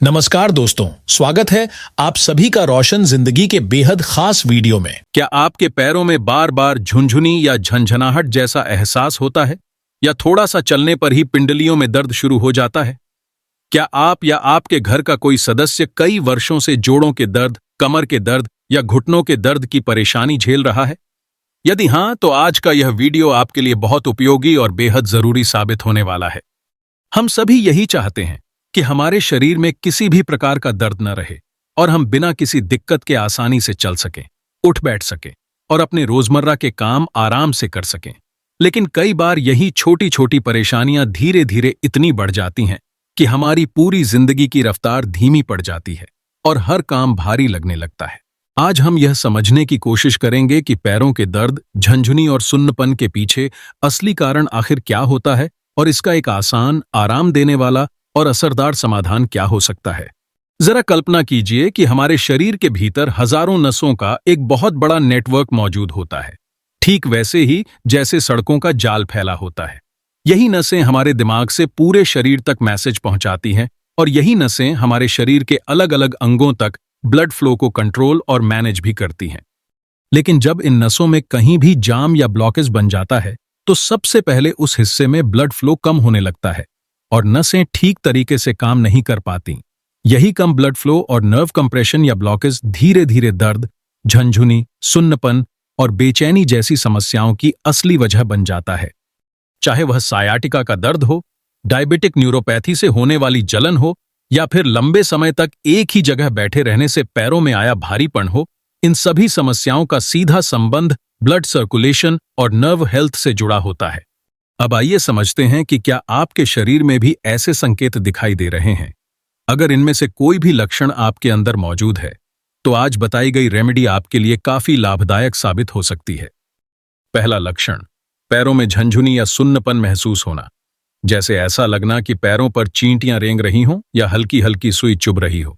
नमस्कार दोस्तों, स्वागत है आप सभी का रोशन जिंदगी के बेहद खास वीडियो में। क्या आपके पैरों में बार बार झुनझुनी या झंझनाहट जैसा एहसास होता है या थोड़ा सा चलने पर ही पिंडलियों में दर्द शुरू हो जाता है? क्या आप या आपके घर का कोई सदस्य कई वर्षों से जोड़ों के दर्द, कमर के दर्द या घुटनों के दर्द की परेशानी झेल रहा है? यदि हां, तो आज का यह वीडियो आपके लिए बहुत उपयोगी और बेहद जरूरी साबित होने वाला है। हम सभी यही चाहते हैं कि हमारे शरीर में किसी भी प्रकार का दर्द न रहे और हम बिना किसी दिक्कत के आसानी से चल सकें, उठ बैठ सकें और अपने रोजमर्रा के काम आराम से कर सकें। लेकिन कई बार यही छोटी छोटी परेशानियां धीरे धीरे इतनी बढ़ जाती हैं कि हमारी पूरी जिंदगी की रफ्तार धीमी पड़ जाती है और हर काम भारी लगने लगता है। आज हम यह समझने की कोशिश करेंगे कि पैरों के दर्द, झंझुनी और सुन्नपन के पीछे असली कारण आखिर क्या होता है और इसका एक आसान, आराम देने वाला और असरदार समाधान क्या हो सकता है। जरा कल्पना कीजिए कि हमारे शरीर के भीतर हजारों नसों का एक बहुत बड़ा नेटवर्क मौजूद होता है, ठीक वैसे ही जैसे सड़कों का जाल फैला होता है। यही नसें हमारे दिमाग से पूरे शरीर तक मैसेज पहुंचाती हैं और यही नसें हमारे शरीर के अलग अलग अंगों तक ब्लड फ्लो को कंट्रोल और मैनेज भी करती हैं। लेकिन जब इन नसों में कहीं भी जाम या ब्लॉकेज बन जाता है तो सबसे पहले उस हिस्से में ब्लड फ्लो कम होने लगता है और नसें ठीक तरीके से काम नहीं कर पाती। यही कम ब्लड फ्लो और नर्व कंप्रेशन या ब्लॉकेज धीरे धीरे दर्द, झंझुनी, सुन्नपन और बेचैनी जैसी समस्याओं की असली वजह बन जाता है। चाहे वह सायाटिका का दर्द हो, डायबिटिक न्यूरोपैथी से होने वाली जलन हो या फिर लंबे समय तक एक ही जगह बैठे रहने से पैरों में आया भारीपन हो, इन सभी समस्याओं का सीधा संबंध ब्लड सर्कुलेशन और नर्व हेल्थ से जुड़ा होता है। अब आइए समझते हैं कि क्या आपके शरीर में भी ऐसे संकेत दिखाई दे रहे हैं। अगर इनमें से कोई भी लक्षण आपके अंदर मौजूद है तो आज बताई गई रेमेडी आपके लिए काफी लाभदायक साबित हो सकती है। पहला लक्षण, पैरों में झंझुनी या सुन्नपन महसूस होना, जैसे ऐसा लगना कि पैरों पर चींटियां रेंग रही हों या हल्की हल्की सुई चुभ रही हो।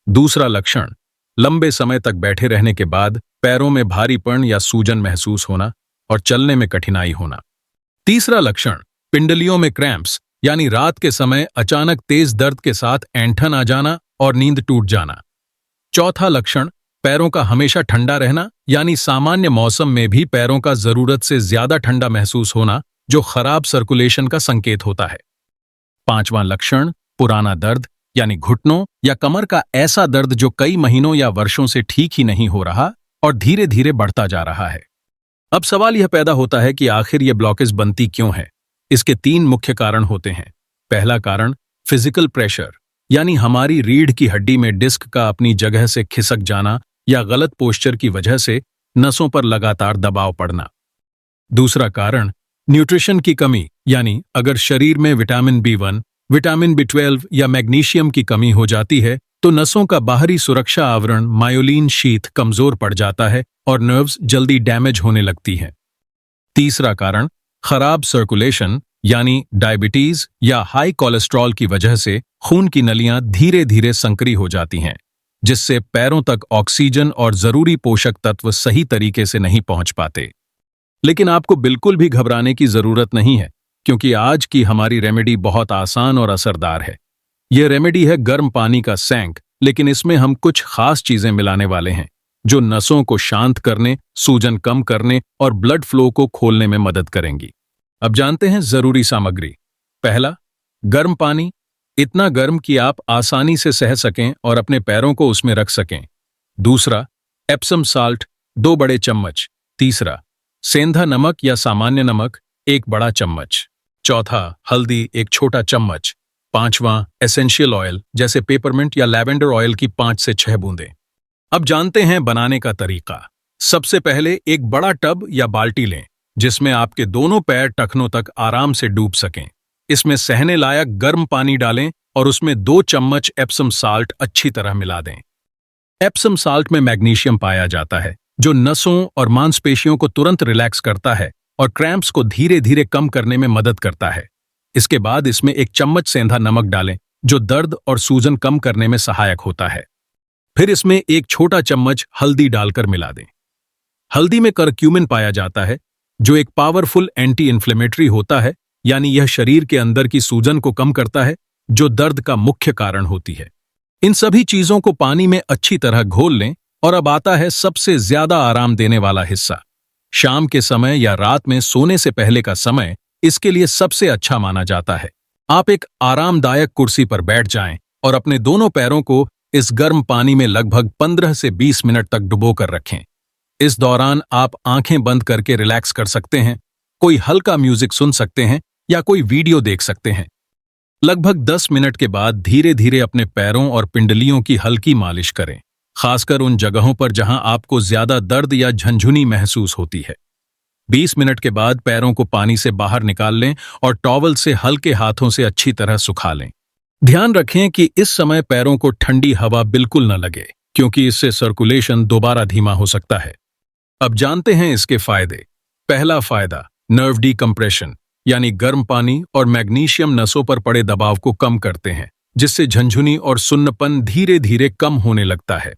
दूसरा लक्षण, लंबे समय तक बैठे रहने के बाद पैरों में भारीपन या सूजन महसूस होना और चलने में कठिनाई होना। तीसरा लक्षण, पिंडलियों में क्रैम्प्स, यानी रात के समय अचानक तेज दर्द के साथ ऐंठन आ जाना और नींद टूट जाना। चौथा लक्षण, पैरों का हमेशा ठंडा रहना, यानी सामान्य मौसम में भी पैरों का जरूरत से ज्यादा ठंडा महसूस होना, जो खराब सर्कुलेशन का संकेत होता है। पांचवां लक्षण, पुराना दर्द, यानी घुटनों या कमर का ऐसा दर्द जो कई महीनों या वर्षों से ठीक ही नहीं हो रहा और धीरे धीरे बढ़ता जा रहा है। अब सवाल यह पैदा होता है कि आखिर यह ब्लॉकेज बनती क्यों है। इसके तीन मुख्य कारण होते हैं। पहला कारण, फिजिकल प्रेशर, यानी हमारी रीढ़ की हड्डी में डिस्क का अपनी जगह से खिसक जाना या गलत पोस्चर की वजह से नसों पर लगातार दबाव पड़ना। दूसरा कारण, न्यूट्रिशन की कमी, यानी अगर शरीर में विटामिन B1, विटामिन B12 या मैग्नीशियम की कमी हो जाती है तो नसों का बाहरी सुरक्षा आवरण मायोलिन शीथ कमजोर पड़ जाता है और नर्व्स जल्दी डैमेज होने लगती हैं। तीसरा कारण, खराब सर्कुलेशन, यानी डायबिटीज या हाई कोलेस्ट्रॉल की वजह से खून की नलियां धीरे धीरे संकरी हो जाती हैं, जिससे पैरों तक ऑक्सीजन और जरूरी पोषक तत्व सही तरीके से नहीं पहुंच पाते। लेकिन आपको बिल्कुल भी घबराने की जरूरत नहीं है, क्योंकि आज की हमारी रेमेडी बहुत आसान और असरदार है। यह रेमेडी है गर्म पानी का सैंक, लेकिन इसमें हम कुछ खास चीजें मिलाने वाले हैं जो नसों को शांत करने, सूजन कम करने और ब्लड फ्लो को खोलने में मदद करेंगी। अब जानते हैं जरूरी सामग्री। पहला, गर्म पानी, इतना गर्म कि आप आसानी से सह सकें और अपने पैरों को उसमें रख सकें। दूसरा, एप्सम साल्ट 2 बड़े चम्मच। तीसरा, सेंधा नमक या सामान्य नमक 1 बड़ा चम्मच। चौथा, हल्दी 1 छोटा चम्मच। पांचवां, एसेंशियल ऑयल जैसे पेपरमिंट या लैवेंडर ऑयल की 5 से 6 बूंदें। अब जानते हैं बनाने का तरीका। सबसे पहले एक बड़ा टब या बाल्टी लें जिसमें आपके दोनों पैर टखनों तक आराम से डूब सकें। इसमें सहने लायक गर्म पानी डालें और उसमें 2 चम्मच एप्सम साल्ट अच्छी तरह मिला दें। एप्सम साल्ट में मैग्नीशियम पाया जाता है जो नसों और मांसपेशियों को तुरंत रिलैक्स करता है और क्रैम्प्स को धीरे धीरे कम करने में मदद करता है। इसके बाद इसमें 1 चम्मच सेंधा नमक डालें जो दर्द और सूजन कम करने में सहायक होता है। फिर इसमें 1 छोटा चम्मच हल्दी डालकर मिला दें। हल्दी में करक्यूमिन पाया जाता है जो एक पावरफुल एंटी इन्फ्लेमेटरी होता है, यानी यह शरीर के अंदर की सूजन को कम करता है जो दर्द का मुख्य कारण होती है। इन सभी चीजों को पानी में अच्छी तरह घोल लें और अब आता है सबसे ज्यादा आराम देने वाला हिस्सा। शाम के समय या रात में सोने से पहले का समय इसके लिए सबसे अच्छा माना जाता है। आप एक आरामदायक कुर्सी पर बैठ जाएं और अपने दोनों पैरों को इस गर्म पानी में लगभग 15 से 20 मिनट तक डुबो कर रखें। इस दौरान आप आंखें बंद करके रिलैक्स कर सकते हैं, कोई हल्का म्यूजिक सुन सकते हैं या कोई वीडियो देख सकते हैं। लगभग 10 मिनट के बाद धीरे धीरे अपने पैरों और पिंडलियों की हल्की मालिश करें, खासकर उन जगहों पर जहां आपको ज्यादा दर्द या झंझुनी महसूस होती है। 20 मिनट के बाद पैरों को पानी से बाहर निकाल लें और टॉवल से हल्के हाथों से अच्छी तरह सुखा लें। ध्यान रखें कि इस समय पैरों को ठंडी हवा बिल्कुल न लगे, क्योंकि इससे सर्कुलेशन दोबारा धीमा हो सकता है। अब जानते हैं इसके फायदे। पहला फायदा, नर्व डिकम्प्रेशन, यानी गर्म पानी और मैग्नीशियम नसों पर पड़े दबाव को कम करते हैं, जिससे झंझुनी और सुन्नपन धीरे धीरे कम होने लगता है।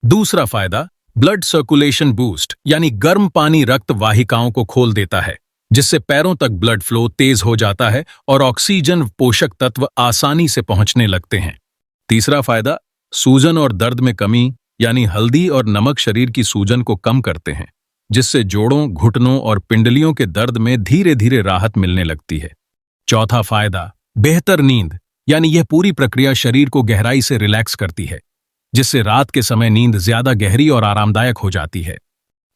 दूसरा फायदा, ब्लड सर्कुलेशन बूस्ट, यानी गर्म पानी रक्त वाहिकाओं को खोल देता है, जिससे पैरों तक ब्लड फ्लो तेज हो जाता है और ऑक्सीजन पोषक तत्व आसानी से पहुंचने लगते हैं। तीसरा फायदा, सूजन और दर्द में कमी, यानी हल्दी और नमक शरीर की सूजन को कम करते हैं, जिससे जोड़ों, घुटनों और पिंडलियों के दर्द में धीरे धीरे राहत मिलने लगती है। चौथा फायदा, बेहतर नींद, यानी यह पूरी प्रक्रिया शरीर को गहराई से रिलैक्स करती है, जिससे रात के समय नींद ज्यादा गहरी और आरामदायक हो जाती है।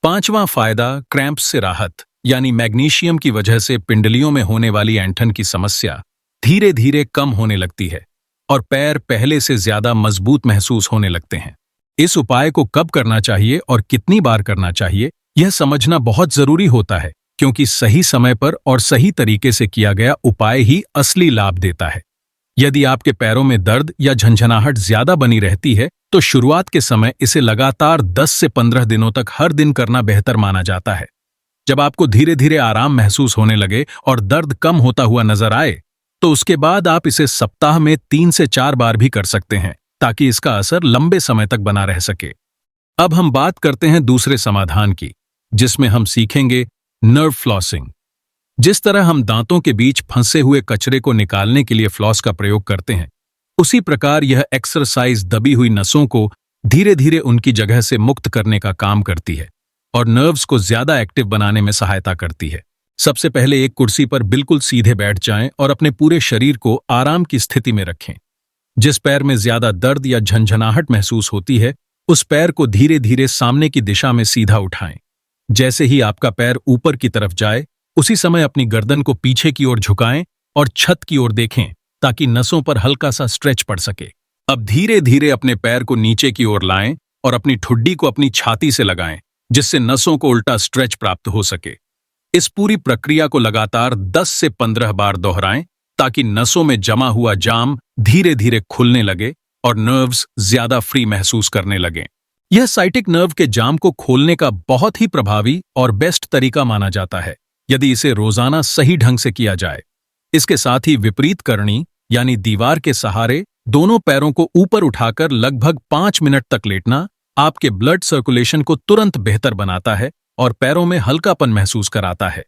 पांचवां फायदा, क्रैम्प्स से राहत, यानी मैग्नीशियम की वजह से पिंडलियों में होने वाली ऐंठन की समस्या धीरे धीरे कम होने लगती है और पैर पहले से ज्यादा मजबूत महसूस होने लगते हैं। इस उपाय को कब करना चाहिए और कितनी बार करना चाहिए, यह समझना बहुत जरूरी होता है, क्योंकि सही समय पर और सही तरीके से किया गया उपाय ही असली लाभ देता है। यदि आपके पैरों में दर्द या झंझनाहट ज्यादा बनी रहती है, तो शुरुआत के समय इसे लगातार 10 से 15 दिनों तक हर दिन करना बेहतर माना जाता है। जब आपको धीरे धीरे आराम महसूस होने लगे और दर्द कम होता हुआ नजर आए, तो उसके बाद आप इसे सप्ताह में 3 से 4 बार भी कर सकते हैं, ताकि इसका असर लंबे समय तक बना रह सके। अब हम बात करते हैं दूसरे समाधान की, जिसमें हम सीखेंगे नर्व फ्लॉसिंग। जिस तरह हम दांतों के बीच फंसे हुए कचरे को निकालने के लिए फ्लॉस का प्रयोग करते हैं, उसी प्रकार यह एक्सरसाइज दबी हुई नसों को धीरे धीरे उनकी जगह से मुक्त करने का काम करती है और नर्व्स को ज्यादा एक्टिव बनाने में सहायता करती है। सबसे पहले एक कुर्सी पर बिल्कुल सीधे बैठ जाएं और अपने पूरे शरीर को आराम की स्थिति में रखें। जिस पैर में ज्यादा दर्द या झंझनाहट महसूस होती है, उस पैर को धीरे धीरे सामने की दिशा में सीधा उठाएं। जैसे ही आपका पैर ऊपर की तरफ जाए, उसी समय अपनी गर्दन को पीछे की ओर झुकाएं और छत की ओर देखें, ताकि नसों पर हल्का सा स्ट्रेच पड़ सके। अब धीरे धीरे अपने पैर को नीचे की ओर लाएं और अपनी ठुड्डी को अपनी छाती से लगाएं, जिससे नसों को उल्टा स्ट्रेच प्राप्त हो सके। इस पूरी प्रक्रिया को लगातार 10 से 15 बार दोहराएं, ताकि नसों में जमा हुआ जाम धीरे धीरे खुलने लगे और नर्व्स ज्यादा फ्री महसूस करने लगें। यह साइटिक नर्व के जाम को खोलने का बहुत ही प्रभावी और बेस्ट तरीका माना जाता है, यदि इसे रोजाना सही ढंग से किया जाए। इसके साथ ही विपरीत करनी, यानी दीवार के सहारे दोनों पैरों को ऊपर उठाकर लगभग 5 मिनट तक लेटना, आपके ब्लड सर्कुलेशन को तुरंत बेहतर बनाता है और पैरों में हल्कापन महसूस कराता है।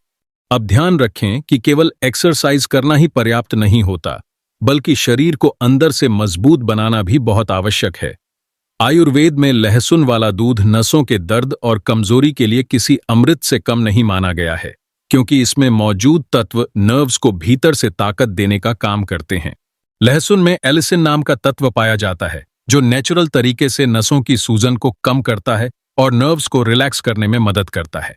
अब ध्यान रखें कि केवल एक्सरसाइज करना ही पर्याप्त नहीं होता, बल्कि शरीर को अंदर से मजबूत बनाना भी बहुत आवश्यक है। आयुर्वेद में लहसुन वाला दूध नसों के दर्द और कमजोरी के लिए किसी अमृत से कम नहीं माना गया है, क्योंकि इसमें मौजूद तत्व नर्व्स को भीतर से ताकत देने का काम करते हैं। लहसुन में एलिसिन नाम का तत्व पाया जाता है, जो नेचुरल तरीके से नसों की सूजन को कम करता है और नर्व्स को रिलैक्स करने में मदद करता है।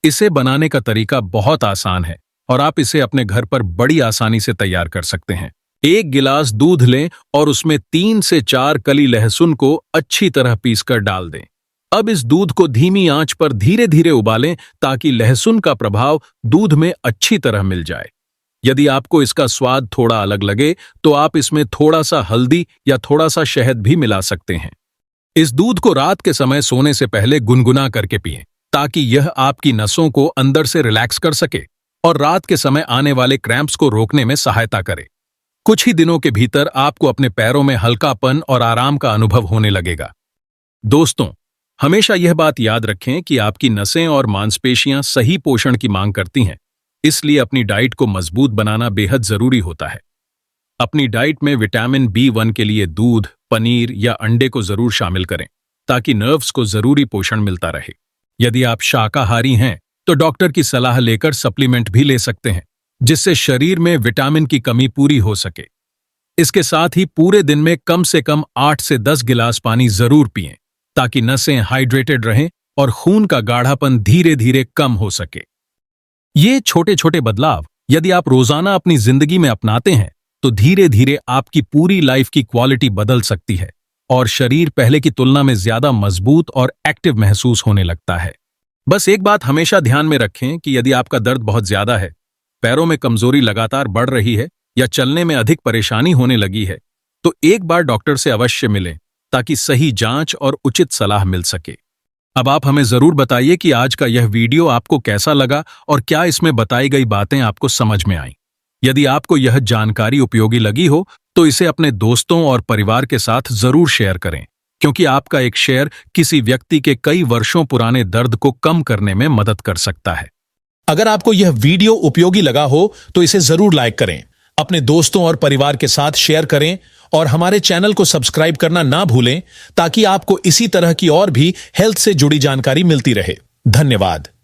इसे बनाने का तरीका बहुत आसान है और आप इसे अपने घर पर बड़ी आसानी से तैयार कर सकते हैं। 1 गिलास दूध लें और उसमें 3 से 4 कली लहसुन को अच्छी तरह पीसकर डाल दें। अब इस दूध को धीमी आंच पर धीरे धीरे उबालें, ताकि लहसुन का प्रभाव दूध में अच्छी तरह मिल जाए। यदि आपको इसका स्वाद थोड़ा अलग लगे, तो आप इसमें थोड़ा सा हल्दी या थोड़ा सा शहद भी मिला सकते हैं। इस दूध को रात के समय सोने से पहले गुनगुना करके पिएं, ताकि यह आपकी नसों को अंदर से रिलैक्स कर सके और रात के समय आने वाले क्रैम्प्स को रोकने में सहायता करे। कुछ ही दिनों के भीतर आपको अपने पैरों में हल्कापन और आराम का अनुभव होने लगेगा। दोस्तों, हमेशा यह बात याद रखें कि आपकी नसें और मांसपेशियां सही पोषण की मांग करती हैं, इसलिए अपनी डाइट को मजबूत बनाना बेहद जरूरी होता है। अपनी डाइट में विटामिन B1 के लिए दूध, पनीर या अंडे को जरूर शामिल करें ताकि नर्व्स को जरूरी पोषण मिलता रहे। यदि आप शाकाहारी हैं तो डॉक्टर की सलाह लेकर सप्लीमेंट भी ले सकते हैं जिससे शरीर में विटामिन की कमी पूरी हो सके। इसके साथ ही पूरे दिन में कम से कम 8 से 10 गिलास पानी जरूर पिएं ताकि नसें हाइड्रेटेड रहें और खून का गाढ़ापन धीरे धीरे कम हो सके। ये छोटे छोटे बदलाव यदि आप रोजाना अपनी जिंदगी में अपनाते हैं तो धीरे धीरे आपकी पूरी लाइफ की क्वालिटी बदल सकती है और शरीर पहले की तुलना में ज्यादा मजबूत और एक्टिव महसूस होने लगता है। बस एक बात हमेशा ध्यान में रखें कि यदि आपका दर्द बहुत ज्यादा है, पैरों में कमजोरी लगातार बढ़ रही है या चलने में अधिक परेशानी होने लगी है तो एक बार डॉक्टर से अवश्य मिलें ताकि सही जांच और उचित सलाह मिल सके। अब आप हमें जरूर बताइए कि आज का यह वीडियो आपको कैसा लगा और क्या इसमें बताई गई बातें आपको समझ में आईं। यदि आपको यह जानकारी उपयोगी लगी हो तो इसे अपने दोस्तों और परिवार के साथ जरूर शेयर करें, क्योंकि आपका एक शेयर किसी व्यक्ति के कई वर्षों पुराने दर्द को कम करने में मदद कर सकता है। अगर आपको यह वीडियो उपयोगी लगा हो तो इसे जरूर लाइक करें, अपने दोस्तों और परिवार के साथ शेयर करें और हमारे चैनल को सब्सक्राइब करना ना भूलें ताकि आपको इसी तरह की और भी हेल्थ से जुड़ी जानकारी मिलती रहे। धन्यवाद।